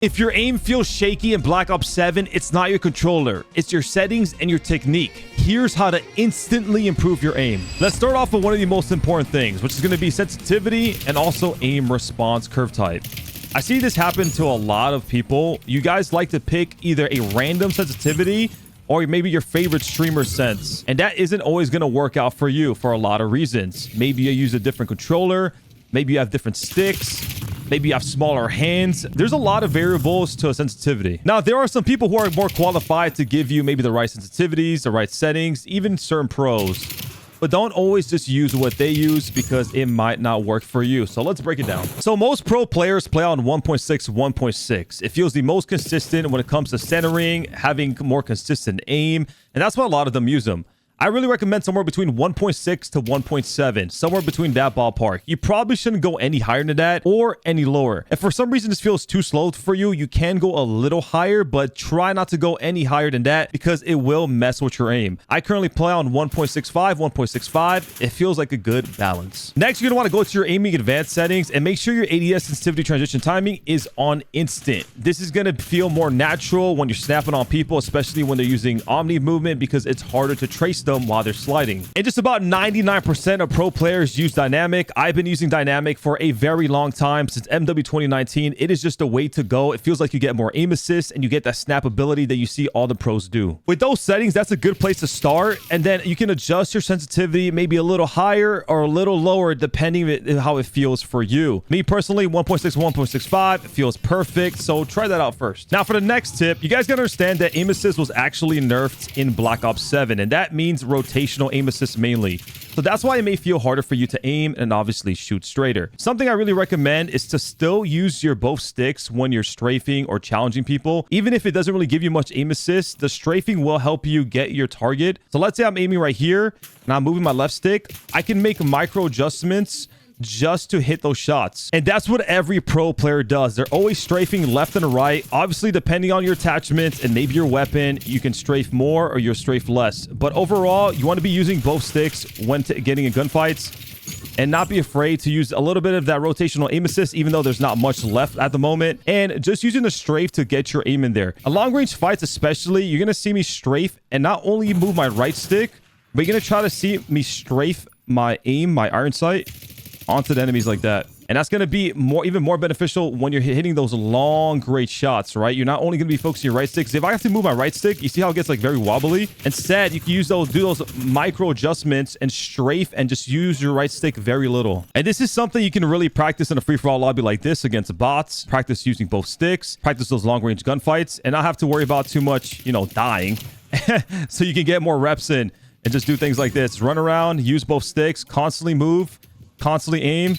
If your aim feels shaky in Black Ops 7, it's not your controller. It's your settings and your technique. Here's how to instantly improve your aim. Let's start off with one of the most important things, which is going to be sensitivity and also aim response curve type. I see this happen to a lot of people. You guys like to pick either a random sensitivity or maybe your favorite streamer sense. And that isn't always going to work out for you for a lot of reasons. Maybe you use a different controller. Maybe you have different sticks. Maybe you have smaller hands. There's a lot of variables to a sensitivity. Now, there are some people who are more qualified to give you maybe the right sensitivities, the right settings, even certain pros. But don't always just use what they use because it might not work for you. So let's break it down. So most pro players play on 1.6, 1.6. It feels the most consistent when it comes to centering, having more consistent aim. And that's why a lot of them use them. I really recommend somewhere between 1.6 to 1.7, somewhere between that ballpark. You probably shouldn't go any higher than that or any lower. If for some reason this feels too slow for you, you can go a little higher, but try not to go any higher than that because it will mess with your aim. I currently play on 1.65, 1.65. It feels like a good balance. Next, you're going to want to go to your aiming advanced settings and make sure your ADS sensitivity transition timing is on instant. This is going to feel more natural when you're snapping on people, especially when they're using Omni movement because it's harder to trace them while they're sliding. And just about 99% of pro players use dynamic. I've been using dynamic for a very long time, since MW 2019. It is just a way to go. It feels like you get more aim assist and you get that snap ability that you see all the pros do. With those settings, that's a good place to start. And then you can adjust your sensitivity maybe a little higher or a little lower depending on how it feels for you. Me personally, 1.6, 1.65 feels perfect. So try that out first. Now for the next tip, you guys gotta understand that aim assist was actually nerfed in Black Ops 7. And that means rotational aim assist mainly. So that's why it may feel harder for you to aim and obviously shoot straighter. Something I really recommend is to still use your both sticks when you're strafing or challenging people. Even if it doesn't really give you much aim assist, the strafing will help you get your target. So let's say I'm aiming right here and I'm moving my left stick. I can make micro adjustments just to hit those shots. And that's what every pro player does. They're always strafing left and right. Obviously, depending on your attachments and maybe your weapon, you can strafe more or you'll strafe less. But overall, you want to be using both sticks when getting in gunfights and not be afraid to use a little bit of that rotational aim assist, even though there's not much left at the moment. And just using the strafe to get your aim in there. In long range fights especially, you're going to see me strafe and not only move my right stick, but you're going to try to see me strafe my aim, my iron sight, onto the enemies like that. And that's going to be even more beneficial when you're hitting those long, great shots, right? You're not only going to be focusing your right stick. Because if I have to move my right stick, you see how it gets like very wobbly? Instead, you can use do those micro adjustments and strafe and just use your right stick very little. And this is something you can really practice in a free-for-all lobby like this against bots. Practice using both sticks. Practice those long-range gunfights. And not have to worry about too much, dying. So you can get more reps in and just do things like this. Run around, use both sticks, constantly move, constantly aim,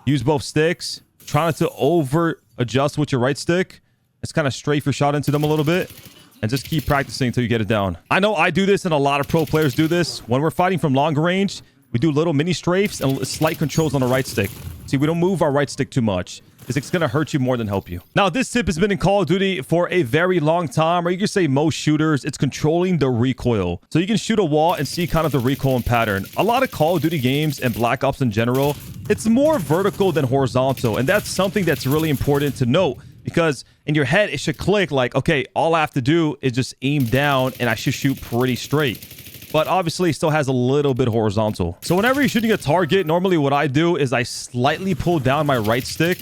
use both sticks. Try not to over adjust with your right stick. Just kind of strafe your shot into them a little bit and just keep practicing until you get it down. I know I do this and a lot of pro players do this. When we're fighting from long range, we do little mini strafes and slight controls on the right stick. See, we don't move our right stick too much. It's going to hurt you more than help you. Now, this tip has been in Call of Duty for a very long time, or you can say most shooters. It's controlling the recoil. So you can shoot a wall and see kind of the recoil and pattern. A lot of Call of Duty games and Black Ops in general, it's more vertical than horizontal. And that's something that's really important to note because in your head, it should click like, okay, all I have to do is just aim down and I should shoot pretty straight. But obviously it still has a little bit horizontal. So whenever you're shooting a target, normally what I do is I slightly pull down my right stick.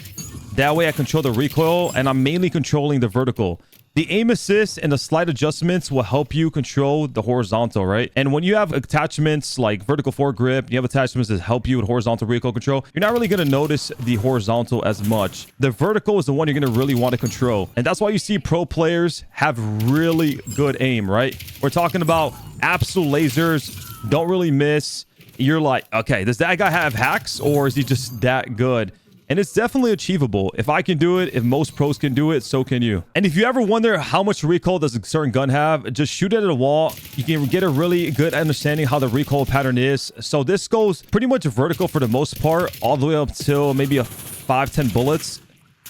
That way I control the recoil and I'm mainly controlling the vertical. The aim assist and the slight adjustments will help you control the horizontal, right? And when you have attachments like vertical foregrip, you have attachments that help you with horizontal recoil control, you're not really going to notice the horizontal as much. The vertical is the one you're going to really want to control. And that's why you see pro players have really good aim, right? We're talking about absolute lasers, don't really miss. You're like, okay, does that guy have hacks or is he just that good? And it's definitely achievable. If I can do it, if most pros can do it, so can you. And if you ever wonder how much recoil does a certain gun have, just shoot it at a wall. You can get a really good understanding how the recoil pattern is. So this goes pretty much vertical for the most part, all the way up till maybe a 5-10 bullets.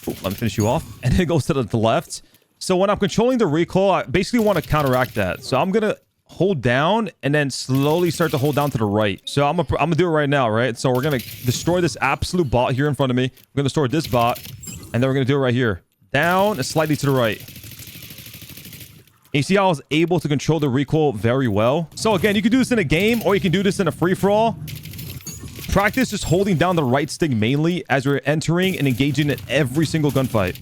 Ooh, let me finish you off. And then it goes to the left. So when I'm controlling the recoil, I basically want to counteract that. So I'm going to hold down and then slowly start to hold down to the right. So I'm gonna do it right now, right? So we're gonna destroy this absolute bot here in front of me. We're gonna destroy this bot and then we're gonna do it right here. down, and slightly to the right. And you see how I was able to control the recoil very well. So again, you can do this in a game or you can do this in a free-for-all. Practice just holding down the right stick mainly as you're entering and engaging in every single gunfight.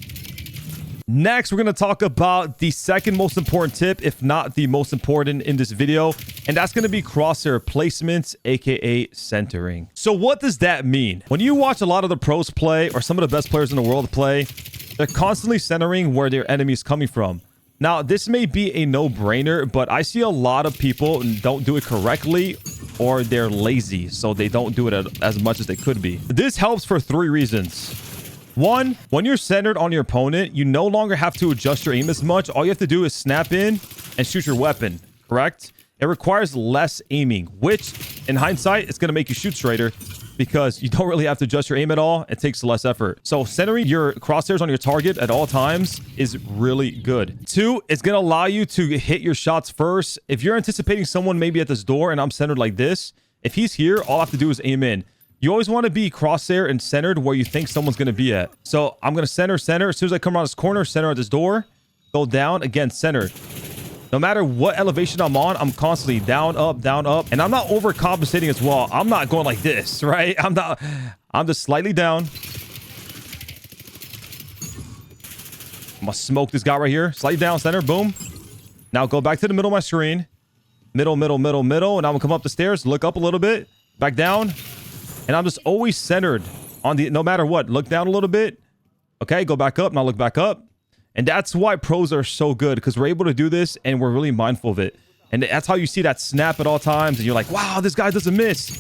Next, we're going to talk about the second most important tip, if not the most important in this video, and that's going to be crosshair placements, aka centering. So what does that mean? When you watch a lot of the pros play or some of the best players in the world play, they're constantly centering where their enemy is coming from. Now, this may be a no-brainer, but I see a lot of people don't do it correctly or they're lazy, so they don't do it as much as they could be. This helps for 3 reasons. 1, when you're centered on your opponent, you no longer have to adjust your aim as much. All you have to do is snap in and shoot your weapon, correct? It requires less aiming, which in hindsight, it's going to make you shoot straighter because you don't really have to adjust your aim at all. It takes less effort. So centering your crosshairs on your target at all times is really good. 2, it's going to allow you to hit your shots first. If you're anticipating someone maybe at this door and I'm centered like this, if he's here, all I have to do is aim in. You always want to be crosshair and centered where you think someone's going to be at. So I'm going to center. As soon as I come around this corner, center at this door, go down, again, center. No matter what elevation I'm on, I'm constantly down, up, and I'm not overcompensating as well. I'm not going like this, right? I'm just slightly down. I'm gonna smoke this guy right here. Slightly down, center, boom. Now go back to the middle of my screen. Middle, and I'm gonna come up the stairs, look up a little bit, back down, and I'm just always centered on the, no matter what. Look down a little bit. Okay, go back up, now look back up. And that's why pros are so good, because we're able to do this and we're really mindful of it. And that's how you see that snap at all times. And you're like, wow, this guy doesn't miss.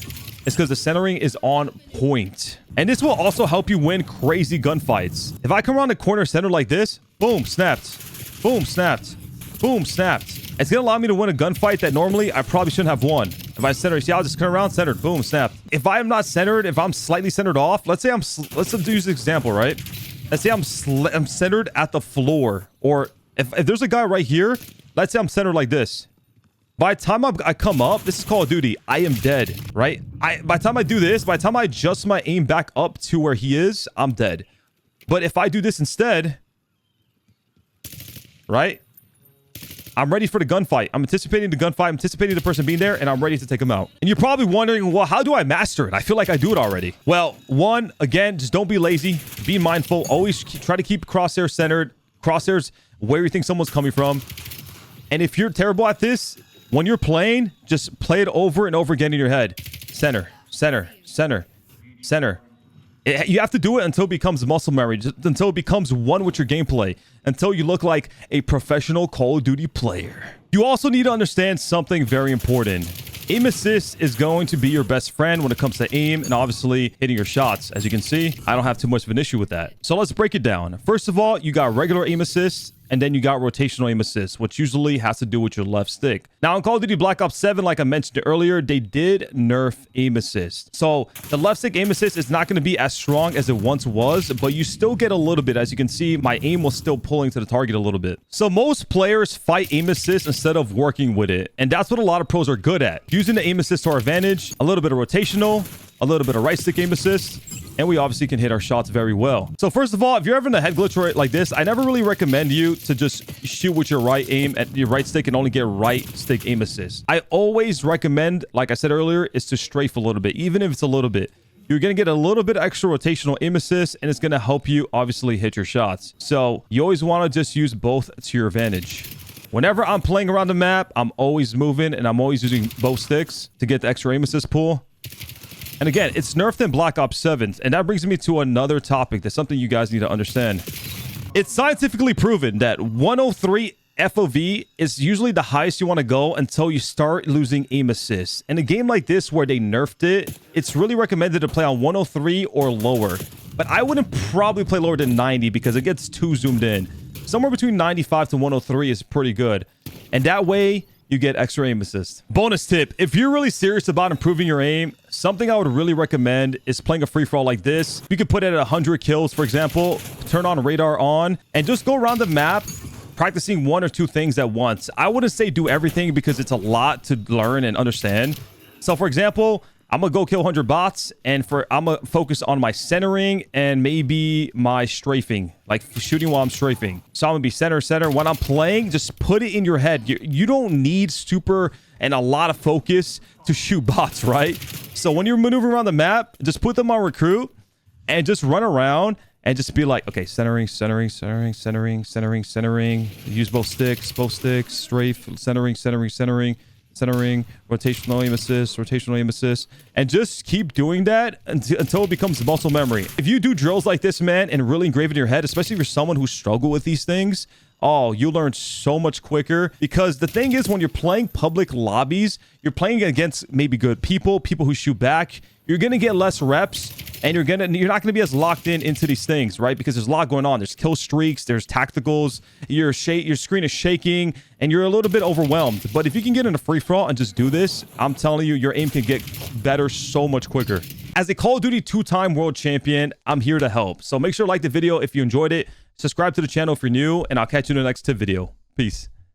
It's because the centering is on point. And this will also help you win crazy gunfights. If I come around the corner center like this, boom, snapped. Boom, snapped. Boom, snapped. It's going to allow me to win a gunfight that normally I probably shouldn't have won. If I center, see, I'll just come around centered. Boom, snapped. If I am not centered, if I'm slightly centered off, let's use this example, right? Let's say I'm centered at the floor, or if there's a guy right here, let's say I'm centered like this. By the time I come up, this is Call of Duty, I am dead, right? By the time I do this, by the time I adjust my aim back up to where he is, I'm dead. But if I do this instead, right? I'm ready for the gunfight. I'm anticipating the gunfight. I'm anticipating the person being there, and I'm ready to take him out. And you're probably wondering, well, how do I master it? I feel like I do it already. Well, 1, again, just don't be lazy. Be mindful. Always try to keep crosshairs centered. Crosshairs where you think someone's coming from. And if you're terrible at this, when you're playing, just play it over and over again in your head. Center, center, center, center. You have to do it until it becomes muscle memory, until it becomes one with your gameplay, until you look like a professional Call of Duty player. You also need to understand something very important. Aim assist is going to be your best friend when it comes to aim and obviously hitting your shots. As you can see, I don't have too much of an issue with that. So let's break it down. First of all, you got regular aim assist, and then you got rotational aim assist, which usually has to do with your left stick. Now, in Call of Duty Black Ops 7, like I mentioned earlier, they did nerf aim assist. So the left stick aim assist is not going to be as strong as it once was, but you still get a little bit. As you can see, my aim was still pulling to the target a little bit. So most players fight aim assist instead of working with it. And that's what a lot of pros are good at. Using the aim assist to our advantage, a little bit of rotational, a little bit of right stick aim assist, and we obviously can hit our shots very well. So first of all, if you're having a head glitch like this, I never really recommend you to just shoot with your right aim at your right stick and only get right stick aim assist. I always recommend, like I said earlier, is to strafe a little bit, even if it's a little bit. You're going to get a little bit extra rotational aim assist, and it's going to help you obviously hit your shots. So you always want to just use both to your advantage. Whenever I'm playing around the map, I'm always moving, and I'm always using both sticks to get the extra aim assist pool. And again, it's nerfed in Black Ops 7. And that brings me to another topic. That's something you guys need to understand. It's scientifically proven that 103 FOV is usually the highest you want to go until you start losing aim assist. In a game like this where they nerfed it, it's really recommended to play on 103 or lower. But I wouldn't probably play lower than 90 because it gets too zoomed in. Somewhere between 95 to 103 is pretty good. And that way, you get extra aim assist. Bonus tip, if you're really serious about improving your aim, something I would really recommend is playing a free-for-all like this. You could put it at 100 kills, for example, turn on radar on, and just go around the map practicing 1 or 2 things at once. I wouldn't say do everything because it's a lot to learn and understand. So for example, I'm gonna go kill 100 bots, and I'm gonna focus on my centering and maybe my strafing, like shooting while I'm strafing. So I'm gonna be center. When I'm playing, just put it in your head. You don't need super and a lot of focus to shoot bots, right? So when you're maneuvering around the map, just put them on recruit and just run around and just be like, okay, centering. Use both sticks, strafe, centering, rotational aim assist, and just keep doing that until it becomes muscle memory. If you do drills like this, man, and really engrave it in your head, especially if you're someone who struggle with these things, oh, you learn so much quicker. Because the thing is, when you're playing public lobbies, you're playing against maybe good people who shoot back. You're gonna get less reps, and you're not gonna be as locked into these things, right? Because there's a lot going on. There's kill streaks, there's tacticals, your screen is shaking, and you're a little bit overwhelmed. But if you can get in a free for all and just do this, I'm telling you, your aim can get better so much quicker. As a Call of Duty 2-time world champion, I'm here to help. So make sure to like the video if you enjoyed it. Subscribe to the channel if you're new, and I'll catch you in the next tip video. Peace.